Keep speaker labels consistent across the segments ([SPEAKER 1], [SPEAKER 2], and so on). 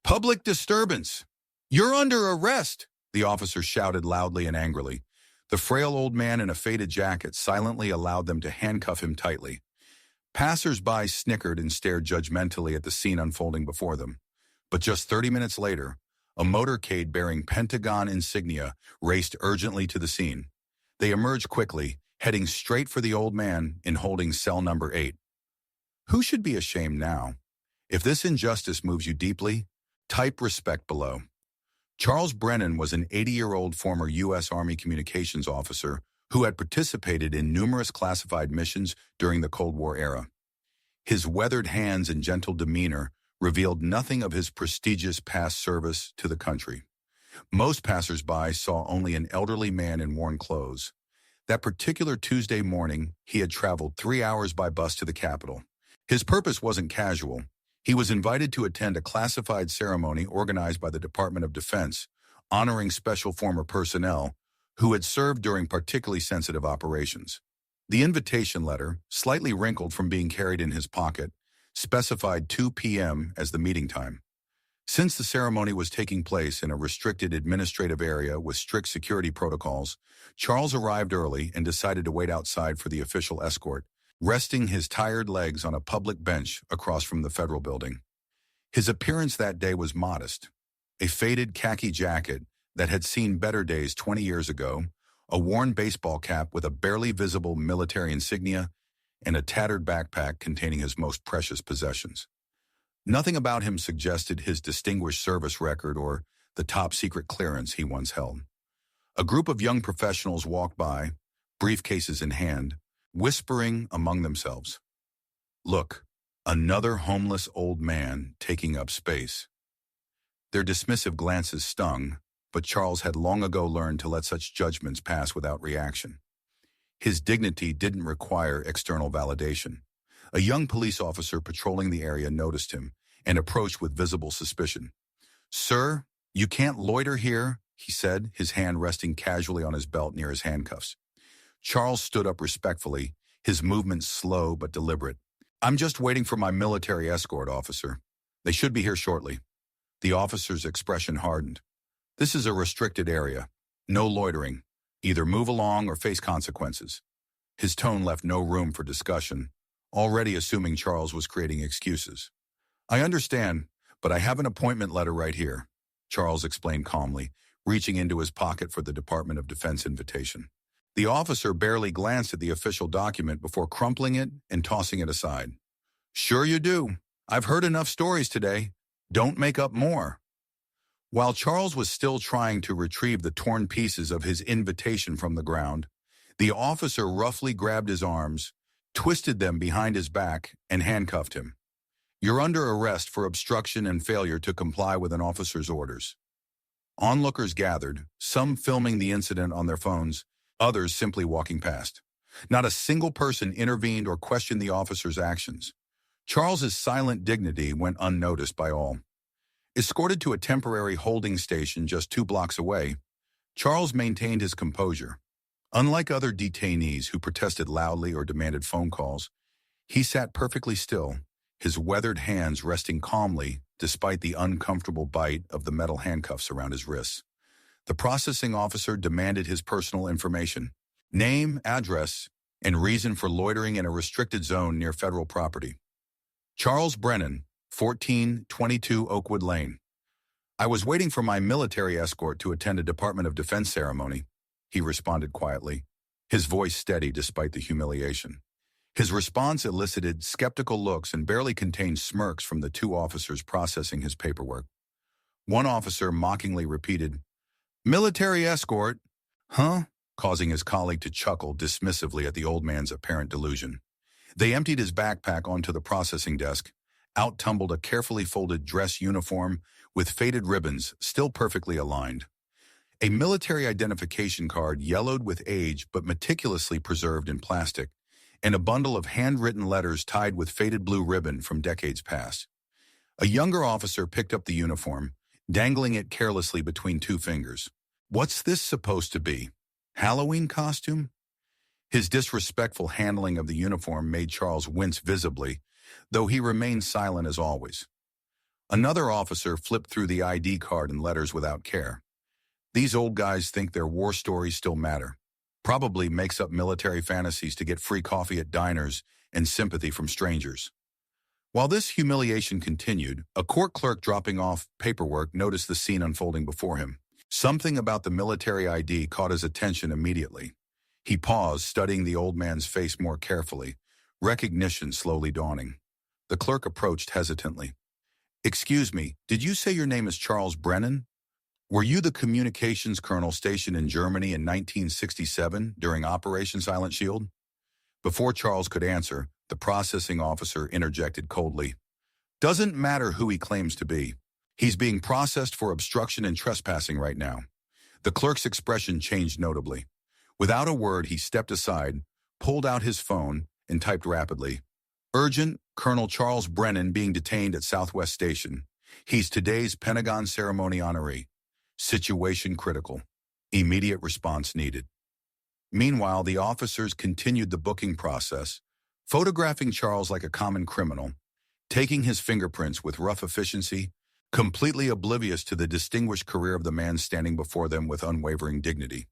[SPEAKER 1] Public disturbance! You're under arrest! The officer shouted loudly and angrily. The frail old man in a faded jacket silently allowed them to handcuff him tightly. Passers-by snickered and stared judgmentally at the scene unfolding before them. But just 30 minutes later, a motorcade bearing Pentagon insignia raced urgently to the scene. They emerged quickly, heading straight for the old man in holding cell number 8. Who should be ashamed now? If this injustice moves you deeply, type respect below. Charles Brennan was an 80-year-old former U.S. Army communications officer who had participated in numerous classified missions during the Cold War era. His weathered hands and gentle demeanor revealed nothing of his prestigious past service to the country. Most passers-by saw only an elderly man in worn clothes. That particular Tuesday morning, he had traveled 3 hours by bus to the Capitol. His purpose wasn't casual. He was invited to attend a classified ceremony organized by the Department of Defense, honoring special former personnel who had served during particularly sensitive operations. The invitation letter, slightly wrinkled from being carried in his pocket, specified 2 p.m. as the meeting time. Since the ceremony was taking place in a restricted administrative area with strict security protocols, Charles arrived early and decided to wait outside for the official escort, resting his tired legs on a public bench across from the federal building. His appearance that day was modest. A faded khaki jacket that had seen better days 20 years ago, a worn baseball cap with a barely visible military insignia, and a tattered backpack containing his most precious possessions. Nothing about him suggested his distinguished service record or the top-secret clearance he once held. A group of young professionals walked by, briefcases in hand, whispering among themselves. Look, another homeless old man taking up space. Their dismissive glances stung, but Charles had long ago learned to let such judgments pass without reaction. His dignity didn't require external validation. A young police officer patrolling the area noticed him and approached with visible suspicion. "Sir, you can't loiter here," he said, his hand resting casually on his belt near his handcuffs. Charles stood up respectfully, his movements slow but deliberate. "I'm just waiting for my military escort, officer. They should be here shortly." The officer's expression hardened. "This is a restricted area. No loitering. Either move along or face consequences." His tone left no room for discussion, already assuming Charles was creating excuses. "I understand, but I have an appointment letter right here," Charles explained calmly, reaching into his pocket for the Department of Defense invitation. The officer barely glanced at the official document before crumpling it and tossing it aside. "Sure you do. I've heard enough stories today. Don't make up more." While Charles was still trying to retrieve the torn pieces of his invitation from the ground, the officer roughly grabbed his arms, twisted them behind his back, and handcuffed him. "You're under arrest for obstruction and failure to comply with an officer's orders." Onlookers gathered, some filming the incident on their phones, others simply walking past. Not a single person intervened or questioned the officer's actions. Charles's silent dignity went unnoticed by all. Escorted to a temporary holding station just 2 blocks away, Charles maintained his composure. Unlike other detainees who protested loudly or demanded phone calls, he sat perfectly still, his weathered hands resting calmly despite the uncomfortable bite of the metal handcuffs around his wrists. The processing officer demanded his personal information, name, address, and reason for loitering in a restricted zone near federal property. "Charles Brennan, 1422 Oakwood Lane. I was waiting for my military escort to attend a Department of Defense ceremony," he responded quietly, his voice steady despite the humiliation. His response elicited skeptical looks and barely contained smirks from the 2 officers processing his paperwork. One officer mockingly repeated, "Military escort, huh?" causing his colleague to chuckle dismissively at the old man's apparent delusion. They emptied his backpack onto the processing desk. Out tumbled a carefully folded dress uniform with faded ribbons still perfectly aligned. A military identification card yellowed with age but meticulously preserved in plastic, and a bundle of handwritten letters tied with faded blue ribbon from decades past. A younger officer picked up the uniform, dangling it carelessly between 2 fingers. "What's this supposed to be? Halloween costume?" His disrespectful handling of the uniform made Charles wince visibly, though he remained silent as always. Another officer flipped through the ID card and letters without care. These old guys think their war stories still matter. Probably makes up military fantasies to get free coffee at diners and sympathy from strangers. While this humiliation continued, a court clerk dropping off paperwork noticed the scene unfolding before him. Something about the military ID caught his attention immediately. He paused, studying the old man's face more carefully, recognition slowly dawning. The clerk approached hesitantly. "Excuse me, did you say your name is Charles Brennan? Were you the communications colonel stationed in Germany in 1967 during Operation Silent Shield?" Before Charles could answer, the processing officer interjected coldly. "Doesn't matter who he claims to be. He's being processed for obstruction and trespassing right now." The clerk's expression changed notably. Without a word, he stepped aside, pulled out his phone, and typed rapidly. "Urgent, Colonel Charles Brennan being detained at Southwest Station. He's today's Pentagon ceremony honoree. Situation critical. Immediate response needed." Meanwhile, the officers continued the booking process, photographing Charles like a common criminal, taking his fingerprints with rough efficiency, completely oblivious to the distinguished career of the man standing before them with unwavering dignity.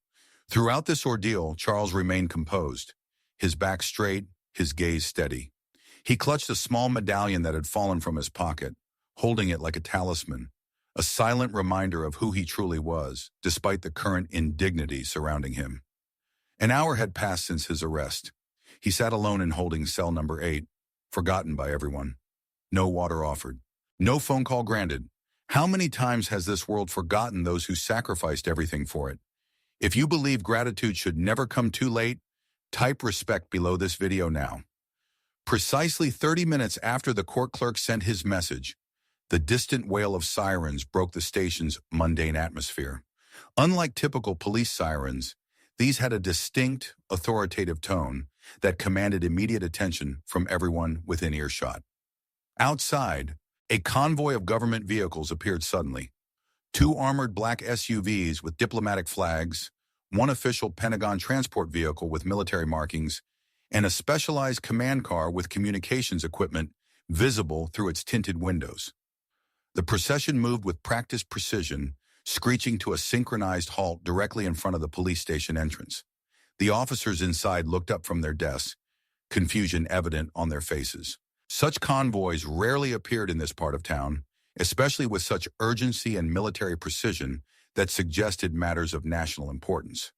[SPEAKER 1] Throughout this ordeal, Charles remained composed, his back straight, his gaze steady. He clutched a small medallion that had fallen from his pocket, holding it like a talisman, a silent reminder of who he truly was, despite the current indignity surrounding him. An hour had passed since his arrest. He sat alone in holding cell number 8, forgotten by everyone. No water offered. No phone call granted. How many times has this world forgotten those who sacrificed everything for it? If you believe gratitude should never come too late, type respect below this video now. Precisely 30 minutes after the court clerk sent his message, the distant wail of sirens broke the station's mundane atmosphere. Unlike typical police sirens, these had a distinct, authoritative tone that commanded immediate attention from everyone within earshot. Outside, a convoy of government vehicles appeared suddenly. 2 armored black SUVs with diplomatic flags, 1 official Pentagon transport vehicle with military markings, and a specialized command car with communications equipment visible through its tinted windows. The procession moved with practiced precision, screeching to a synchronized halt directly in front of the police station entrance. The officers inside looked up from their desks, confusion evident on their faces. Such convoys rarely appeared in this part of town, especially with such urgency and military precision that suggested matters of national importance.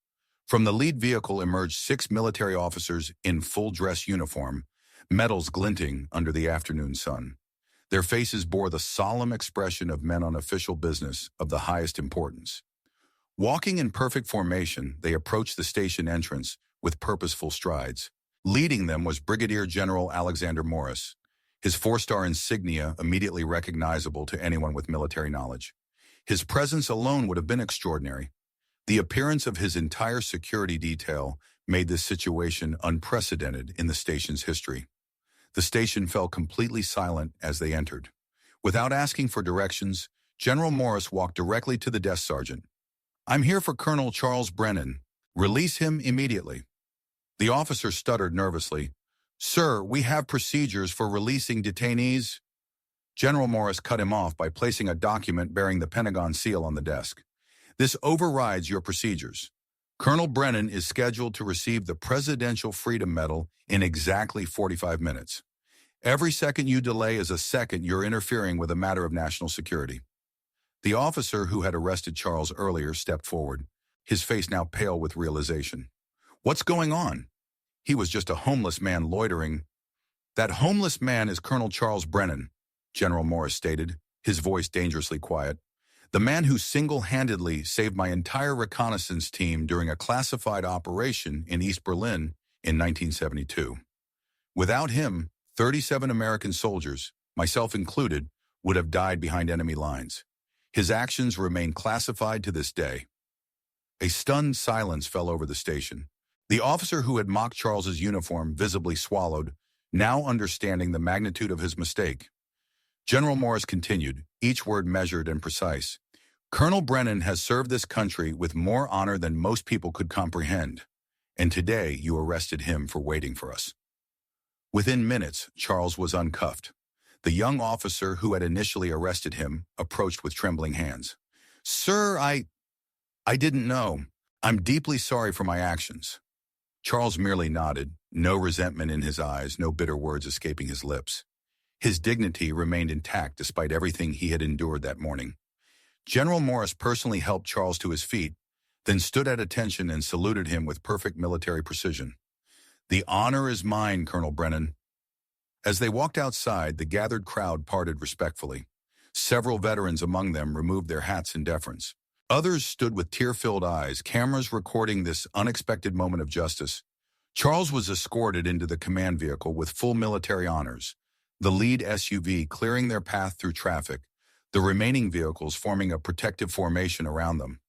[SPEAKER 1] From the lead vehicle emerged 6 military officers in full dress uniform, medals glinting under the afternoon sun. Their faces bore the solemn expression of men on official business of the highest importance. Walking in perfect formation, they approached the station entrance with purposeful strides. Leading them was Brigadier General Alexander Morris, his 4-star insignia immediately recognizable to anyone with military knowledge. His presence alone would have been extraordinary. The appearance of his entire security detail made this situation unprecedented in the station's history. The station fell completely silent as they entered. Without asking for directions, General Morris walked directly to the desk sergeant. "I'm here for Colonel Charles Brennan. Release him immediately." The officer stuttered nervously. "Sir, we have procedures for releasing detainees." General Morris cut him off by placing a document bearing the Pentagon seal on the desk. "This overrides your procedures. Colonel Brennan is scheduled to receive the Presidential Freedom Medal in exactly 45 minutes. Every second you delay is a second you're interfering with a matter of national security." The officer who had arrested Charles earlier stepped forward, his face now pale with realization. "What's going on?" He was just a homeless man loitering. "That homeless man is Colonel Charles Brennan," General Morris stated, his voice dangerously quiet. "The man who single-handedly saved my entire reconnaissance team during a classified operation in East Berlin in 1972. Without him, 37 American soldiers, myself included, would have died behind enemy lines. His actions remain classified to this day." A stunned silence fell over the station. The officer who had mocked Charles's uniform visibly swallowed, now understanding the magnitude of his mistake. General Morris continued, each word measured and precise. "Colonel Brennan has served this country with more honor than most people could comprehend, and today you arrested him for waiting for us." Within minutes, Charles was uncuffed. The young officer who had initially arrested him approached with trembling hands. "Sir, I didn't know. I'm deeply sorry for my actions." Charles merely nodded, no resentment in his eyes, no bitter words escaping his lips. His dignity remained intact despite everything he had endured that morning. General Morris personally helped Charles to his feet, then stood at attention and saluted him with perfect military precision. "The honor is mine, Colonel Brennan." As they walked outside, the gathered crowd parted respectfully. Several veterans among them removed their hats in deference. Others stood with tear-filled eyes, cameras recording this unexpected moment of justice. Charles was escorted into the command vehicle with full military honors, the lead SUV clearing their path through traffic, the remaining vehicles forming a protective formation around them.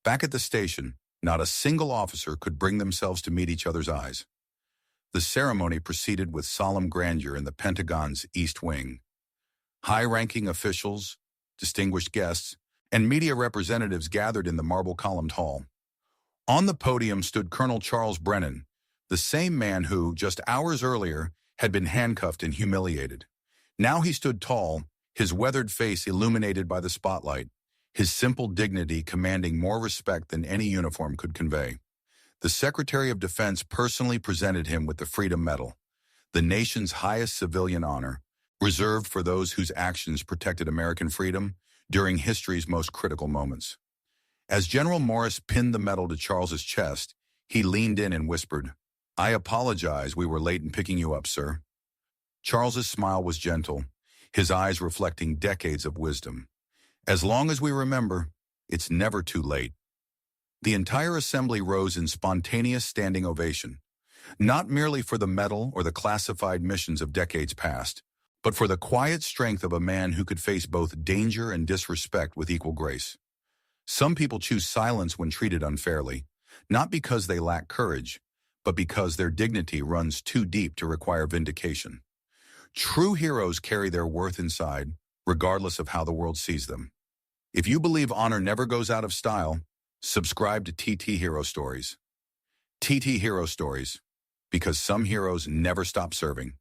[SPEAKER 1] Back at the station, not a single officer could bring themselves to meet each other's eyes. The ceremony proceeded with solemn grandeur in the Pentagon's East Wing. High-ranking officials, distinguished guests, and media representatives gathered in the marble-columned hall. On the podium stood Colonel Charles Brennan, the same man who, just hours earlier, had been handcuffed and humiliated. Now he stood tall, his weathered face illuminated by the spotlight, his simple dignity commanding more respect than any uniform could convey. The Secretary of Defense personally presented him with the Freedom Medal, the nation's highest civilian honor, reserved for those whose actions protected American freedom during history's most critical moments. As General Morris pinned the medal to Charles's chest, he leaned in and whispered, "I apologize we were late in picking you up, sir." Charles's smile was gentle, his eyes reflecting decades of wisdom. As long as we remember, it's never too late. The entire assembly rose in spontaneous standing ovation, not merely for the medal or the classified missions of decades past, but for the quiet strength of a man who could face both danger and disrespect with equal grace. Some people choose silence when treated unfairly, not because they lack courage, but because their dignity runs too deep to require vindication. True heroes carry their worth inside, regardless of how the world sees them. If you believe honor never goes out of style, subscribe to TT Hero Stories. TT Hero Stories, because some heroes never stop serving.